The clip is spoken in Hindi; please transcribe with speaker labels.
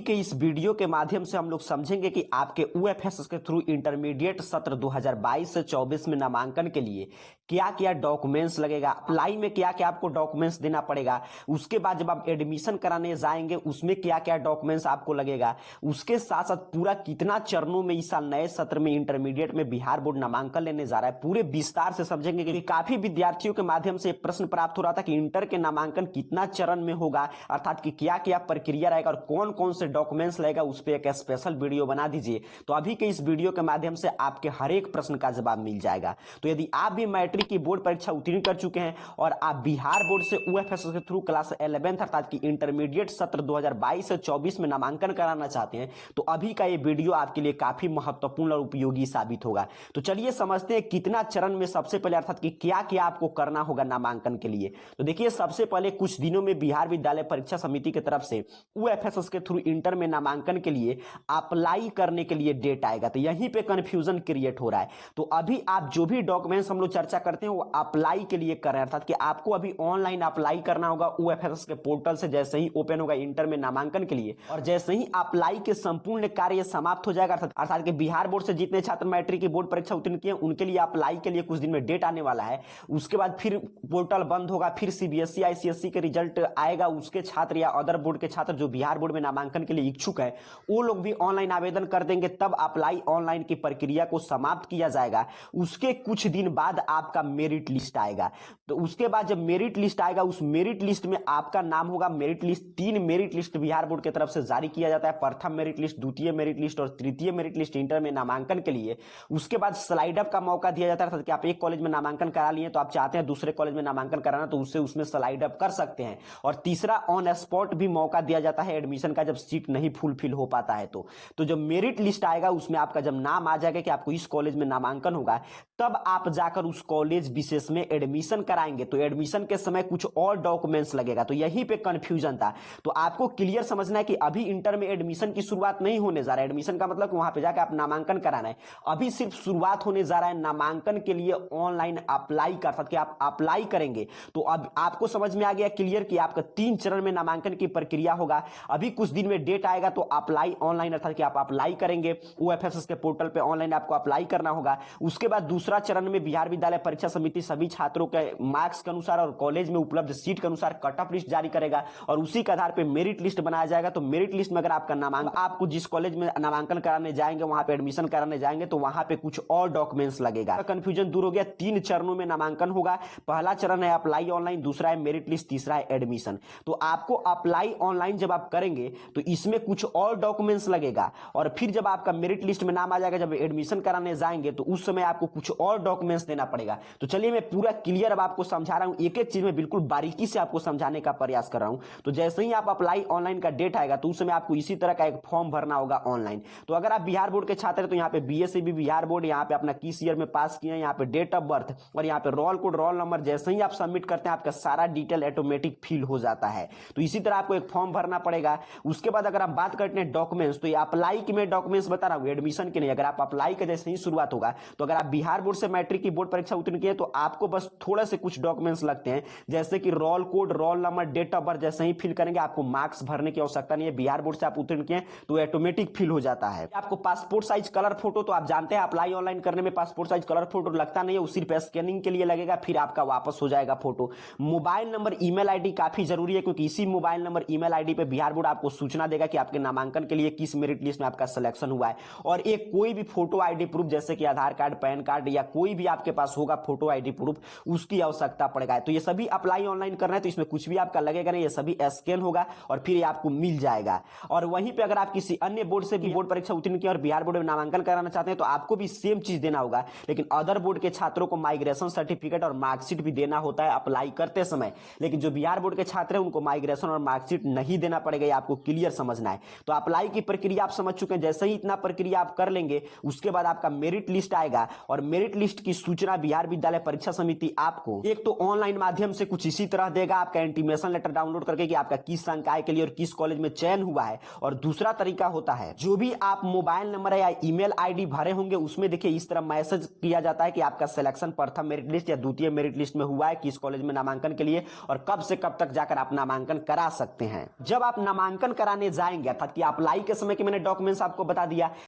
Speaker 1: के इस वीडियो के माध्यम से हम लोग समझेंगे कि आपके यूएफएसएस के थ्रू इंटरमीडिएट सत्र 2022 से 24 में नामांकन के लिए क्या क्या डॉक्यूमेंट्स लगेगा, अप्लाई में क्या क्या आपको डॉक्यूमेंट्स देना पड़ेगा, उसके बाद जब आप एडमिशन कराने जाएंगे उसमें क्या क्या डॉक्यूमेंट्स आपको लगेगा, उसके साथ साथ पूरा कितना चरणों में इस साल नए सत्र में इंटरमीडिएट में बिहार बोर्ड नामांकन लेने जा रहा है, पूरे विस्तार से समझेंगे। कि काफी विद्यार्थियों के माध्यम से प्रश्न प्राप्त हो रहा था कि इंटर के नामांकन कितना चरण में होगा, अर्थात कि क्या क्या प्रक्रिया रहेगा और कौन कौन से डॉक्यूमेंट्स लगेगा, उस पर एक स्पेशल वीडियो बना दीजिए। तो अभी के इस वीडियो के माध्यम से आपके हर एक प्रश्न का जवाब मिल जाएगा। तो यदि आप भी मैट्रिक की बोर्ड परीक्षा उत्तीर्ण कर चुके हैं और आप बिहार बोर्ड से यूएफएसएस के थ्रू क्लास 11th अर्थात कि इंटरमीडिएट सत्र 2022 से 24 में नामांकन कराना चाहते हैं, तो अभी का ये वीडियो आपके लिए काफी महत्वपूर्ण और उपयोगी साबित होगा। तो चलिए समझते हैं कितना चरण में सबसे पहले अर्थात कि क्या क्या आपको करना होगा नामांकन के लिए। तो देखिए सबसे पहले कुछ दिनों में बिहार विद्यालय परीक्षा समिति की तरफ से यूएफएसएस के थ्रू इंटर में नामांकन के लिए अप्लाई करने के लिए डेट आएगा। तो यहीं पे कंफ्यूजन क्रिएट हो रहा है। तो अभी आप जो भी डॉक्यूमेंट्स हम लोग चर्चा करते हैं वो अप्लाई के लिए कर रहे हैं, अर्थात कि आपको अभी ऑनलाइन अप्लाई करना होगा यूएफएसएस के पोर्टल से। जैसे ही ओपन होगा इंटर में नामांकन के लिए और जैसे ही अप्लाई के संपूर्ण कार्य समाप्त हो जाएगा, अर्थात कि बिहार बोर्ड से जितने छात्र मैट्रिक की बोर्ड परीक्षा उत्तीर्ण किए उनके लिए अप्लाई के लिए कुछ दिन में डेट आने वाला है। उसके बाद फिर पोर्टल बंद होगा, फिर सीबीएसई आईसीएसई के रिजल्ट आएगा। उसके छात्र या अदर बोर्ड के छात्र जो बिहार बोर्ड में नामांकन के लिए इच्छुक है वो लोग भी ऑनलाइन आवेदन कर देंगे, तब अप्लाई ऑनलाइन की प्रक्रिया को समाप्त किया जाएगा। उसके कुछ दिन बाद आपका मेरिट लिस्ट आएगा। तो उसके बाद जब मेरिट लिस्ट आएगा उस मेरिट लिस्ट में आपका नाम होगा। Merit list 3 merit list Bihar board की तरफ से जारी किया जाता है, प्रथम मेरिट लिस्ट, द्वितीय मेरिट लिस्ट और तृतीय मेरिट लिस्ट इंटर में नामांकन के लिए। उसके बाद स्लाइड अप का मौका दिया जाता है कि आप एक कॉलेज में नामांकन करा लिए तो आप चाहते हैं दूसरे कॉलेज में नामांकन कराना तो उससे उसमें स्लाइड अप कर सकते हैं। और तीसरा ऑन स्पॉट भी मौका दिया जाता है एडमिशन का, जब सीट नहीं फुलफिल हो पाता है तो जब मेरिट लिस्ट आएगा उसमें आपका जब नाम आ जाएगा कि आपको इस कॉलेज में नामांकन होगा, तब आप जाकर उस कॉलेज विशेष में एडमिशन कराएंगे। तो एडमिशन के समय कुछ और डॉक्यूमेंट्स लगेगा। तो यहीं पे कंफ्यूजन था। तो आपको क्लियर समझना है कि अभी इंटर में एडमिशन की शुरुआत नहीं होने जा रहा है। एडमिशन का मतलब वहां पे जाकर आप नामांकन कराना है। अभी सिर्फ शुरुआत होने जा रहा है नामांकन के लिए ऑनलाइन अप्लाई कर सकते, आप अप्लाई करेंगे। तो अब आपको समझ में आ गया क्लियर कि आपका 3 चरण में नामांकन की प्रक्रिया होगा। अभी कुछ दिन में डेट आएगा तो अप्लाई ऑनलाइन अर्थात कि आप अप्लाई करेंगे यूएफएसएस के पोर्टल पे, ऑनलाइन आपको अप्लाई करना होगा। उसके बाद दूसरा चरण में बिहार विद्यालय परीक्षा समिति सभी छात्रों के मार्क्स के अनुसार और कॉलेज में उपलब्ध सीट के अनुसार कट ऑफ लिस्ट जारी करेगा और उसी के आधार पर मेरिट लिस्ट बनाया जाएगा। तो मेरिट लिस्ट में अगर आपका नामांकन, आपको जिस कॉलेज में नामांकन कराने जाएंगे वहां पे एडमिशन कराने जाएंगे तो वहां पे कुछ और डॉक्यूमेंट्स लगेगा। कंफ्यूजन दूर हो गया। 3 चरणों में नामांकन होगा। पहला चरण है अप्लाई ऑनलाइन, दूसरा है मेरिट लिस्ट, तीसरा है एडमिशन। तो आपको अप्लाई ऑनलाइन जब आप करेंगे तो इसमें कुछ और डॉक्यूमेंट्स लगेगा और फिर जब आपका मेरिट लिस्ट में नाम आ जाएगा, जब एडमिशन कराने जाएंगे तो उस समय आपको कुछ और डॉक्यूमेंट्स देना पड़ेगा। तो चलिए मैं पूरा क्लियर अब आपको समझा रहा हूं, एक एक चीज में बिल्कुल बारीकी से आपको समझाने का प्रयास कर रहा हूं। तो जैसे ही आप अप्लाई ऑनलाइन का डेट आएगा तो उस समय आपको इसी तरह का एक फॉर्म भरना होगा ऑनलाइन। तो अगर आप बिहार बोर्ड के छात्र हैं तो यहाँ पे बीएससीबी बिहार बोर्ड, यहाँ पे अपना किस ईयर में पास किए, यहाँ पे डेट ऑफ बर्थ और यहाँ पे रोल कोड, रोल नंबर जैसे ही आप सबमिट करते हैं आपका सारा डिटेल ऑटोमेटिक फिल हो जाता है। तो इसी तरह आपको एक फॉर्म भरना पड़ेगा। उसके बाद अगर आप बात करते हैं डॉक्यूमेंट्स, तो ये अप्लाई की मैं डॉक्यूमेंट्स बता रहा हूँ, एडमिशन के नहीं। अगर आप अप्लाई का जैसे ही शुरुआत होगा तो अगर आप बिहार बोर्ड से मैट्रिक की बोर्ड परीक्षा उत्तीर्ण किए तो आपको बस थोड़े से कुछ डॉक्यूमेंट्स लगते हैं, जैसे कि roll code, roll number, date of birth जैसे ही फिल करेंगे आपको मार्क्स भरने की आवश्यकता नहीं है। बिहार बोर्ड से आप उत्तीर्ण किए तो ऑटोमेटिक फिल हो जाता है। आपको पासपोर्ट साइज कलर फोटो, तो आप जानते हैं अप्लाई ऑनलाइन करने में पासपोर्ट साइज कलर फोटो लगता नहीं है, वो सिर्फ स्कैनिंग के लिए लगेगा, फिर आपका वापस हो जाएगा photo. Mobile number, email ID काफी जरूरी है क्योंकि इसी मोबाइल नंबर ईमेल आईडी पे बिहार बोर्ड आपको सूचना देगा कि आपके नामांकन के लिए किस मेरिट लिस्ट में आपका सिलेक्शन हुआ है। और एक कोई भी फोटो आईडी प्रूफ जैसे कि आधार कार्ड, पैन कार्ड या कोई भी आपके पास होगा फोटो आईडी प्रूफ, उसकी आवश्यकता पड़ेगा। तो ये सभी अप्लाई ऑनलाइन करना है तो इसमें कुछ भी आपका लगेगा नहीं, ये सभी स्कैन होगा और फिर ये आपको मिल जाएगा। और वहीं पे अगर आप किसी अन्य बोर्ड से भी बोर्ड परीक्षा उत्तीर्ण किए और बिहार बोर्ड में नामांकन कराना चाहते हैं तो आपको भी सेम चीज देना होगा, लेकिन अदर बोर्ड के छात्रों को माइग्रेशन सर्टिफिकेट और मार्कशीट भी देना होता है अप्लाई करते समय। लेकिन जो बिहार बोर्ड के छात्र हैं उनको माइग्रेशन और मार्कशीट नहीं देना पड़ेगा, ये आपको क्लियर समझना है। तो अप्लाई की प्रक्रिया आप समझ चुके हैं। जैसे ही इतना प्रक्रिया आप कर लेंगे उसके बाद आपका मेरिट लिस्ट आएगा और मेरिट लिस्ट की सूचना बिहार विद्यालय परीक्षा समिति आपको एक तो ऑनलाइन माध्यम से कुछ इसी तरह देगा, आपका इंटीमेशन लेटर डाउनलोड करके कि आपका किस संकाय के लिए और किस कॉलेज में चयन हुआ है। और दूसरा तरीका होता है जो भी आप मोबाइल नंबर या ईमेल आईडी भरे होंगे उसमें देखिए इस तरह मैसेज किया जाता है कि आपका सिलेक्शन प्रथम मेरिट लिस्ट या द्वितीय मेरिट लिस्ट में हुआ है, किस कॉलेज में नामांकन के लिए और कब से कब तक जाकर आप नामांकन करा सकते हैं। जब आप नामांकन कराने जाएंगे, अर्थात कि अप्लाई के समय के मैंने डॉक्यूमेंट्स आपको बता दिया